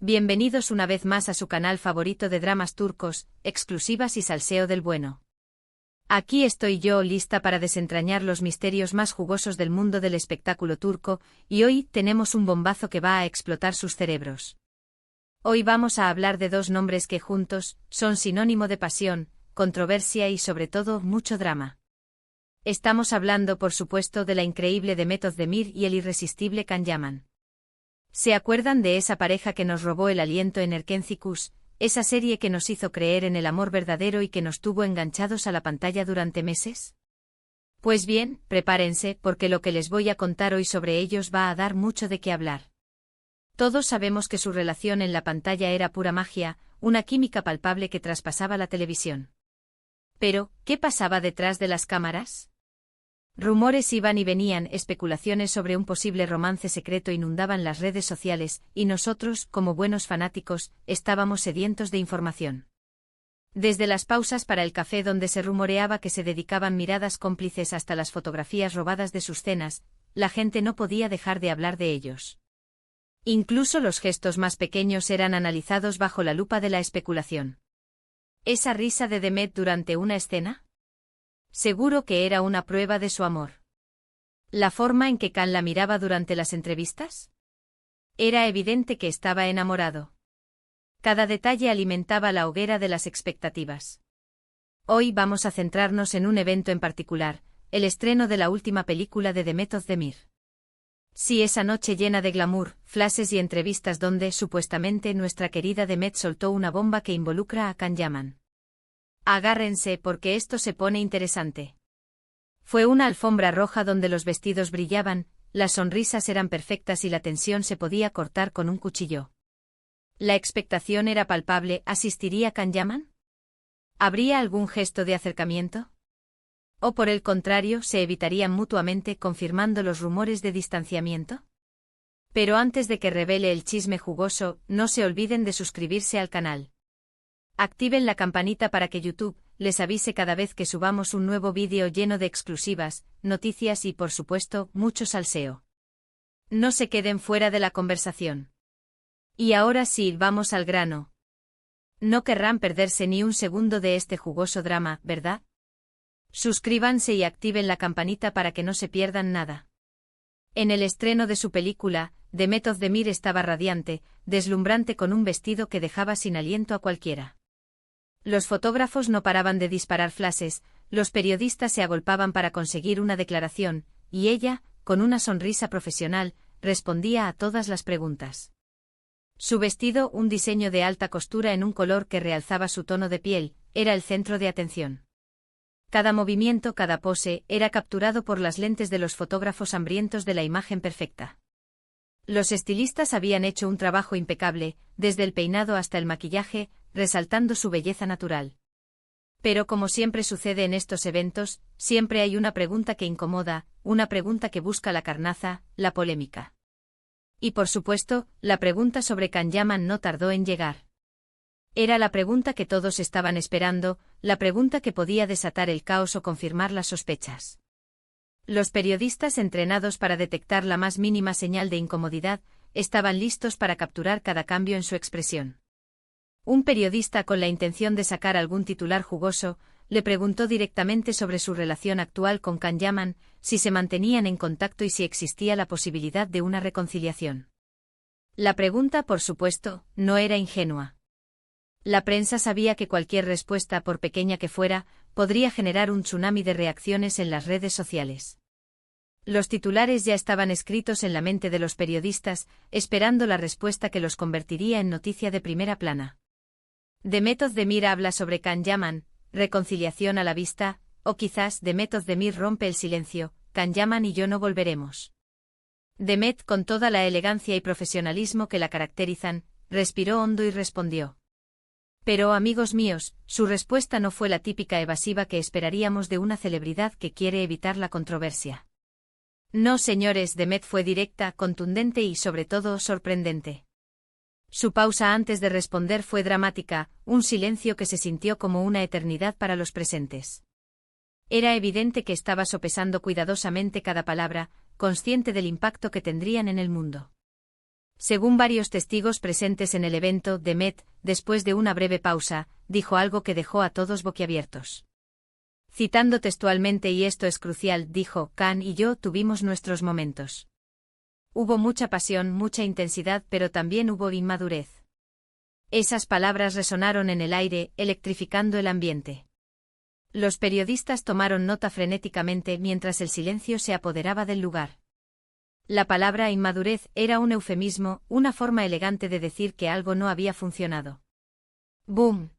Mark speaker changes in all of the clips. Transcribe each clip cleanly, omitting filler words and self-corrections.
Speaker 1: Bienvenidos una vez más a su canal favorito de dramas turcos, exclusivas y salseo del bueno. Aquí estoy yo lista para desentrañar los misterios más jugosos del mundo del espectáculo turco, y hoy tenemos un bombazo que va a explotar sus cerebros. Hoy vamos a hablar de dos nombres que juntos son sinónimo de pasión, controversia y sobre todo mucho drama. Estamos hablando por supuesto de la increíble Demet Özdemir y el irresistible Can Yaman. ¿Se acuerdan de esa pareja que nos robó el aliento en Erkencikus, esa serie que nos hizo creer en el amor verdadero y que nos tuvo enganchados a la pantalla durante meses? Pues bien, prepárense porque lo que les voy a contar hoy sobre ellos va a dar mucho de qué hablar. Todos sabemos que su relación en la pantalla era pura magia, una química palpable que traspasaba la televisión. Pero, ¿qué pasaba detrás de las cámaras? Rumores iban y venían, especulaciones sobre un posible romance secreto inundaban las redes sociales, y nosotros, como buenos fanáticos, estábamos sedientos de información. Desde las pausas para el café donde se rumoreaba que se dedicaban miradas cómplices hasta las fotografías robadas de sus cenas, la gente no podía dejar de hablar de ellos. Incluso los gestos más pequeños eran analizados bajo la lupa de la especulación. ¿Esa risa de Demet durante una escena? Seguro que era una prueba de su amor. ¿La forma en que Can la miraba durante las entrevistas? Era evidente que estaba enamorado. Cada detalle alimentaba la hoguera de las expectativas. Hoy vamos a centrarnos en un evento en particular, el estreno de la última película de Demet Özdemir. Sí, esa noche llena de glamour, flashes y entrevistas donde, supuestamente, nuestra querida Demet soltó una bomba que involucra a Can Yaman. Agárrense porque esto se pone interesante. Fue una alfombra roja donde los vestidos brillaban, las sonrisas eran perfectas y la tensión se podía cortar con un cuchillo. La expectación era palpable. ¿Asistiría Can Yaman? ¿Habría algún gesto de acercamiento? ¿O por el contrario, se evitarían mutuamente confirmando los rumores de distanciamiento? Pero antes de que revele el chisme jugoso, no se olviden de suscribirse al canal. Activen la campanita para que YouTube les avise cada vez que subamos un nuevo vídeo lleno de exclusivas, noticias y, por supuesto, mucho salseo. No se queden fuera de la conversación. Y ahora sí, vamos al grano. No querrán perderse ni un segundo de este jugoso drama, ¿verdad? Suscríbanse y activen la campanita para que no se pierdan nada. En el estreno de su película, Demet Özdemir estaba radiante, deslumbrante con un vestido que dejaba sin aliento a cualquiera. Los fotógrafos no paraban de disparar flashes, los periodistas se agolpaban para conseguir una declaración, y ella, con una sonrisa profesional, respondía a todas las preguntas. Su vestido, un diseño de alta costura en un color que realzaba su tono de piel, era el centro de atención. Cada movimiento, cada pose, era capturado por las lentes de los fotógrafos hambrientos de la imagen perfecta. Los estilistas habían hecho un trabajo impecable, desde el peinado hasta el maquillaje, resaltando su belleza natural. Pero como siempre sucede en estos eventos, siempre hay una pregunta que incomoda, una pregunta que busca la carnaza, la polémica. Y por supuesto, la pregunta sobre Can Yaman no tardó en llegar. Era la pregunta que todos estaban esperando, la pregunta que podía desatar el caos o confirmar las sospechas. Los periodistas entrenados para detectar la más mínima señal de incomodidad, estaban listos para capturar cada cambio en su expresión. Un periodista con la intención de sacar algún titular jugoso, le preguntó directamente sobre su relación actual con Can Yaman, si se mantenían en contacto y si existía la posibilidad de una reconciliación. La pregunta, por supuesto, no era ingenua. La prensa sabía que cualquier respuesta, por pequeña que fuera, podría generar un tsunami de reacciones en las redes sociales. Los titulares ya estaban escritos en la mente de los periodistas, esperando la respuesta que los convertiría en noticia de primera plana. Demet Özdemir habla sobre Can Yaman, reconciliación a la vista, o quizás Demet Özdemir rompe el silencio, Can Yaman y yo no volveremos. Demet, con toda la elegancia y profesionalismo que la caracterizan, respiró hondo y respondió. Pero amigos míos, su respuesta no fue la típica evasiva que esperaríamos de una celebridad que quiere evitar la controversia. No, señores, Demet fue directa, contundente y sobre todo sorprendente. Su pausa antes de responder fue dramática, un silencio que se sintió como una eternidad para los presentes. Era evidente que estaba sopesando cuidadosamente cada palabra, consciente del impacto que tendrían en el mundo. Según varios testigos presentes en el evento, Demet, después de una breve pausa, dijo algo que dejó a todos boquiabiertos. Citando textualmente, y esto es crucial, dijo: Khan y yo tuvimos nuestros momentos. Hubo mucha pasión, mucha intensidad, pero también hubo inmadurez. Esas palabras resonaron en el aire, electrificando el ambiente. Los periodistas tomaron nota frenéticamente mientras el silencio se apoderaba del lugar. La palabra inmadurez era un eufemismo, una forma elegante de decir que algo no había funcionado. ¡Boom!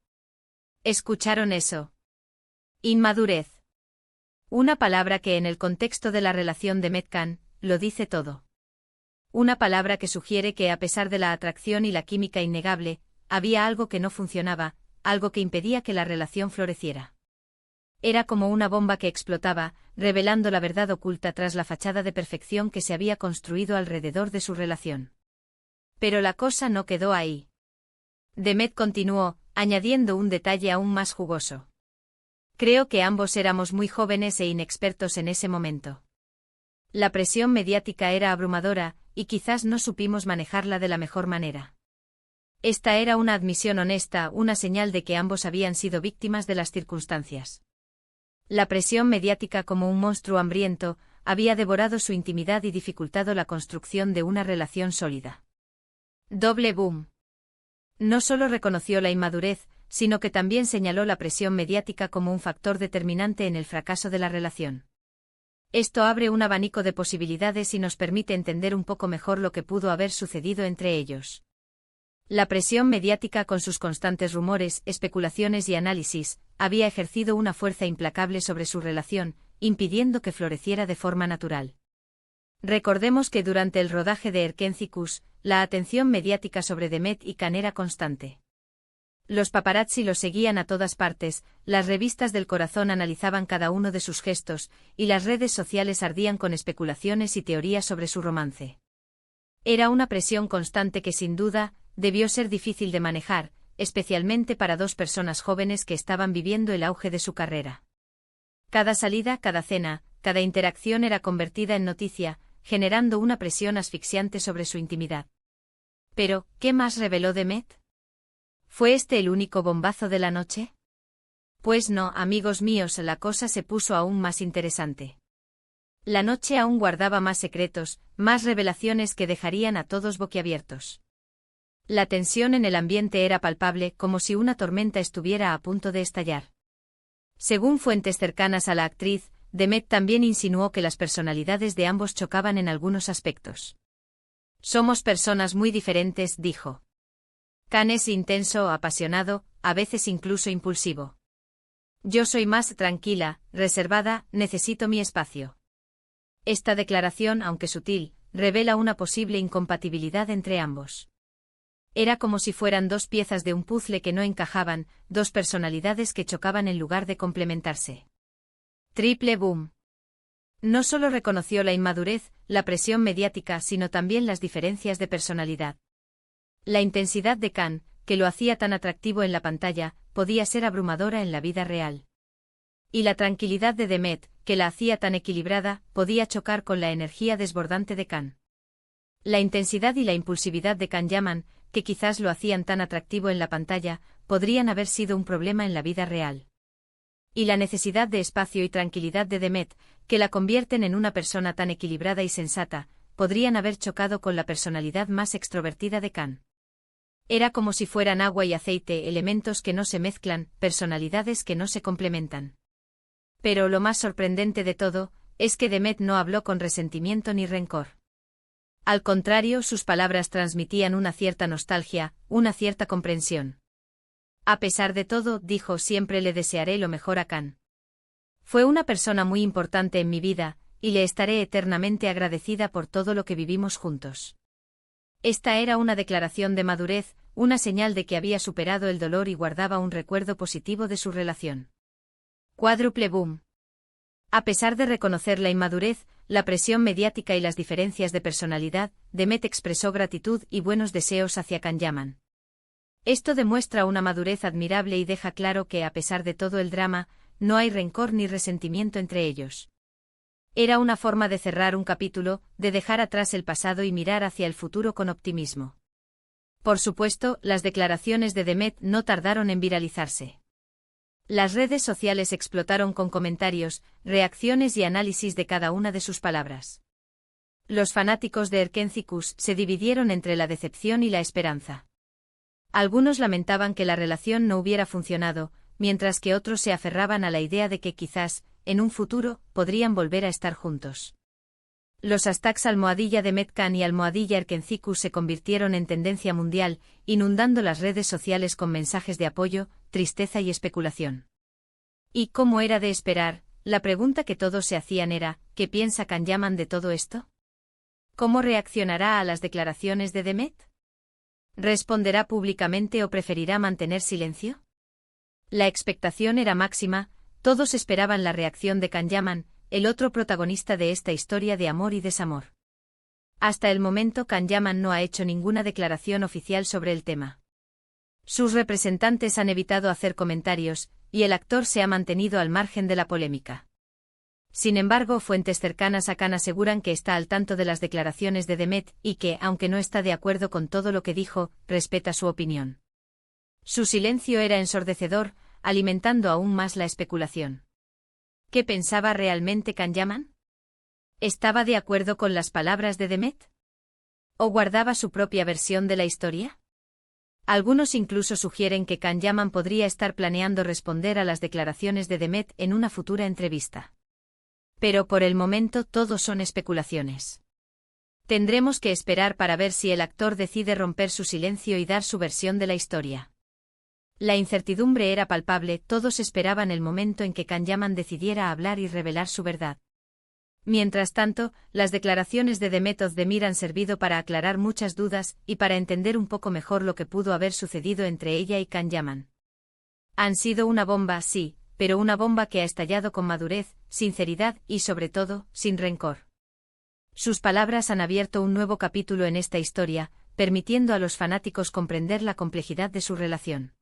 Speaker 1: ¿Escucharon eso? Inmadurez. Una palabra que en el contexto de la relación de Demet-Khan, lo dice todo. Una palabra que sugiere que a pesar de la atracción y la química innegable, había algo que no funcionaba, algo que impedía que la relación floreciera. Era como una bomba que explotaba, revelando la verdad oculta tras la fachada de perfección que se había construido alrededor de su relación. Pero la cosa no quedó ahí. Demet continuó, añadiendo un detalle aún más jugoso. Creo que ambos éramos muy jóvenes e inexpertos en ese momento. La presión mediática era abrumadora, y quizás no supimos manejarla de la mejor manera. Esta era una admisión honesta, una señal de que ambos habían sido víctimas de las circunstancias. La presión mediática, como un monstruo hambriento, había devorado su intimidad y dificultado la construcción de una relación sólida. Doble boom. No solo reconoció la inmadurez, sino que también señaló la presión mediática como un factor determinante en el fracaso de la relación. Esto abre un abanico de posibilidades y nos permite entender un poco mejor lo que pudo haber sucedido entre ellos. La presión mediática, con sus constantes rumores, especulaciones y análisis, había ejercido una fuerza implacable sobre su relación, impidiendo que floreciera de forma natural. Recordemos que durante el rodaje de Erkencicus, la atención mediática sobre Demet y Khan era constante. Los paparazzi los seguían a todas partes, las revistas del corazón analizaban cada uno de sus gestos, y las redes sociales ardían con especulaciones y teorías sobre su romance. Era una presión constante que sin duda debió ser difícil de manejar, especialmente para dos personas jóvenes que estaban viviendo el auge de su carrera. Cada salida, cada cena, cada interacción era convertida en noticia, generando una presión asfixiante sobre su intimidad. Pero, ¿qué más reveló Demet? ¿Fue este el único bombazo de la noche? Pues no, amigos míos, la cosa se puso aún más interesante. La noche aún guardaba más secretos, más revelaciones que dejarían a todos boquiabiertos. La tensión en el ambiente era palpable, como si una tormenta estuviera a punto de estallar. Según fuentes cercanas a la actriz, Demet también insinuó que las personalidades de ambos chocaban en algunos aspectos. Somos personas muy diferentes, dijo. Khan es intenso, apasionado, a veces incluso impulsivo. Yo soy más tranquila, reservada, necesito mi espacio. Esta declaración, aunque sutil, revela una posible incompatibilidad entre ambos. Era como si fueran dos piezas de un puzzle que no encajaban, dos personalidades que chocaban en lugar de complementarse. Triple boom. No solo reconoció la inmadurez, la presión mediática, sino también las diferencias de personalidad. La intensidad de Khan, que lo hacía tan atractivo en la pantalla, podía ser abrumadora en la vida real. Y la tranquilidad de Demet, que la hacía tan equilibrada, podía chocar con la energía desbordante de Khan. La intensidad y la impulsividad de Khan Yaman, que quizás lo hacían tan atractivo en la pantalla, podrían haber sido un problema en la vida real. Y la necesidad de espacio y tranquilidad de Demet, que la convierten en una persona tan equilibrada y sensata, podrían haber chocado con la personalidad más extrovertida de Khan. Era como si fueran agua y aceite, elementos que no se mezclan, personalidades que no se complementan. Pero lo más sorprendente de todo, es que Demet no habló con resentimiento ni rencor. Al contrario, sus palabras transmitían una cierta nostalgia, una cierta comprensión. A pesar de todo, dijo, siempre le desearé lo mejor a Khan. Fue una persona muy importante en mi vida, y le estaré eternamente agradecida por todo lo que vivimos juntos. Esta era una declaración de madurez, una señal de que había superado el dolor y guardaba un recuerdo positivo de su relación. Cuádruple boom. A pesar de reconocer la inmadurez, la presión mediática y las diferencias de personalidad, Demet expresó gratitud y buenos deseos hacia Khan Yaman. Esto demuestra una madurez admirable y deja claro que, a pesar de todo el drama, no hay rencor ni resentimiento entre ellos. Era una forma de cerrar un capítulo, de dejar atrás el pasado y mirar hacia el futuro con optimismo. Por supuesto, las declaraciones de Demet no tardaron en viralizarse. Las redes sociales explotaron con comentarios, reacciones y análisis de cada una de sus palabras. Los fanáticos de Erkenci-Kuş se dividieron entre la decepción y la esperanza. Algunos lamentaban que la relación no hubiera funcionado, mientras que otros se aferraban a la idea de que quizás, en un futuro, podrían volver a estar juntos. Los hashtags #Demetcan y #Erkenci-Kuş se convirtieron en tendencia mundial, inundando las redes sociales con mensajes de apoyo, tristeza y especulación. Y como era de esperar, la pregunta que todos se hacían era, ¿qué piensa Can Yaman de todo esto? ¿Cómo reaccionará a las declaraciones de Demet? ¿Responderá públicamente o preferirá mantener silencio? La expectación era máxima, todos esperaban la reacción de Can Yaman, el otro protagonista de esta historia de amor y desamor. Hasta el momento Can Yaman no ha hecho ninguna declaración oficial sobre el tema. Sus representantes han evitado hacer comentarios, y el actor se ha mantenido al margen de la polémica. Sin embargo, fuentes cercanas a Can aseguran que está al tanto de las declaraciones de Demet y que, aunque no está de acuerdo con todo lo que dijo, respeta su opinión. Su silencio era ensordecedor, alimentando aún más la especulación. ¿Qué pensaba realmente Can Yaman? ¿Estaba de acuerdo con las palabras de Demet? ¿O guardaba su propia versión de la historia? Algunos incluso sugieren que Can Yaman podría estar planeando responder a las declaraciones de Demet en una futura entrevista. Pero por el momento todo son especulaciones. Tendremos que esperar para ver si el actor decide romper su silencio y dar su versión de la historia. La incertidumbre era palpable, todos esperaban el momento en que Can Yaman decidiera hablar y revelar su verdad. Mientras tanto, las declaraciones de Demet Özdemir han servido para aclarar muchas dudas y para entender un poco mejor lo que pudo haber sucedido entre ella y Can Yaman. Han sido una bomba, sí, pero una bomba que ha estallado con madurez, sinceridad y, sobre todo, sin rencor. Sus palabras han abierto un nuevo capítulo en esta historia, permitiendo a los fanáticos comprender la complejidad de su relación.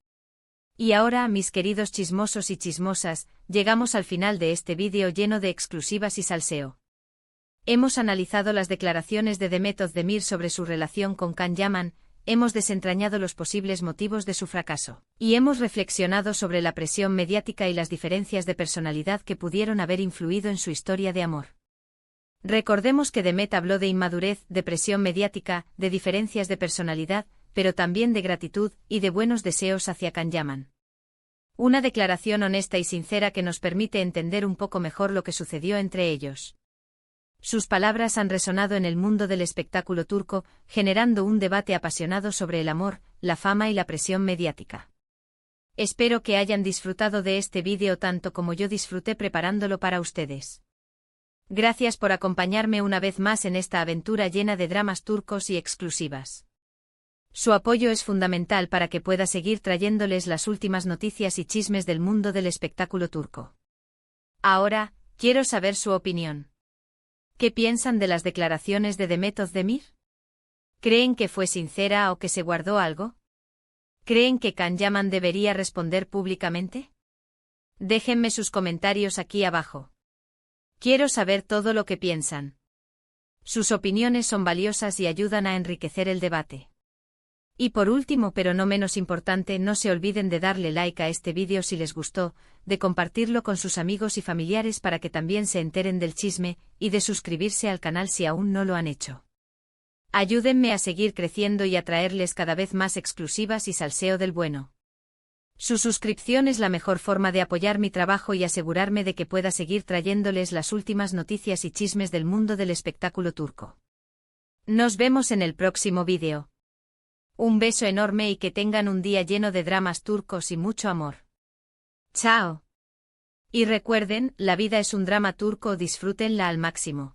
Speaker 1: Y ahora, mis queridos chismosos y chismosas, llegamos al final de este vídeo lleno de exclusivas y salseo. Hemos analizado las declaraciones de Demet Özdemir sobre su relación con Can Yaman, hemos desentrañado los posibles motivos de su fracaso, y hemos reflexionado sobre la presión mediática y las diferencias de personalidad que pudieron haber influido en su historia de amor. Recordemos que Demet habló de inmadurez, de presión mediática, de diferencias de personalidad, pero también de gratitud y de buenos deseos hacia Can Yaman. Una declaración honesta y sincera que nos permite entender un poco mejor lo que sucedió entre ellos. Sus palabras han resonado en el mundo del espectáculo turco, generando un debate apasionado sobre el amor, la fama y la presión mediática. Espero que hayan disfrutado de este vídeo tanto como yo disfruté preparándolo para ustedes. Gracias por acompañarme una vez más en esta aventura llena de dramas turcos y exclusivas. Su apoyo es fundamental para que pueda seguir trayéndoles las últimas noticias y chismes del mundo del espectáculo turco. Ahora, quiero saber su opinión. ¿Qué piensan de las declaraciones de Demet Özdemir? ¿Creen que fue sincera o que se guardó algo? ¿Creen que Can Yaman debería responder públicamente? Déjenme sus comentarios aquí abajo. Quiero saber todo lo que piensan. Sus opiniones son valiosas y ayudan a enriquecer el debate. Y por último, pero no menos importante, no se olviden de darle like a este vídeo si les gustó, de compartirlo con sus amigos y familiares para que también se enteren del chisme, y de suscribirse al canal si aún no lo han hecho. Ayúdenme a seguir creciendo y a traerles cada vez más exclusivas y salseo del bueno. Su suscripción es la mejor forma de apoyar mi trabajo y asegurarme de que pueda seguir trayéndoles las últimas noticias y chismes del mundo del espectáculo turco. Nos vemos en el próximo vídeo. Un beso enorme y que tengan un día lleno de dramas turcos y mucho amor. ¡Chao! Y recuerden, la vida es un drama turco, disfrútenla al máximo.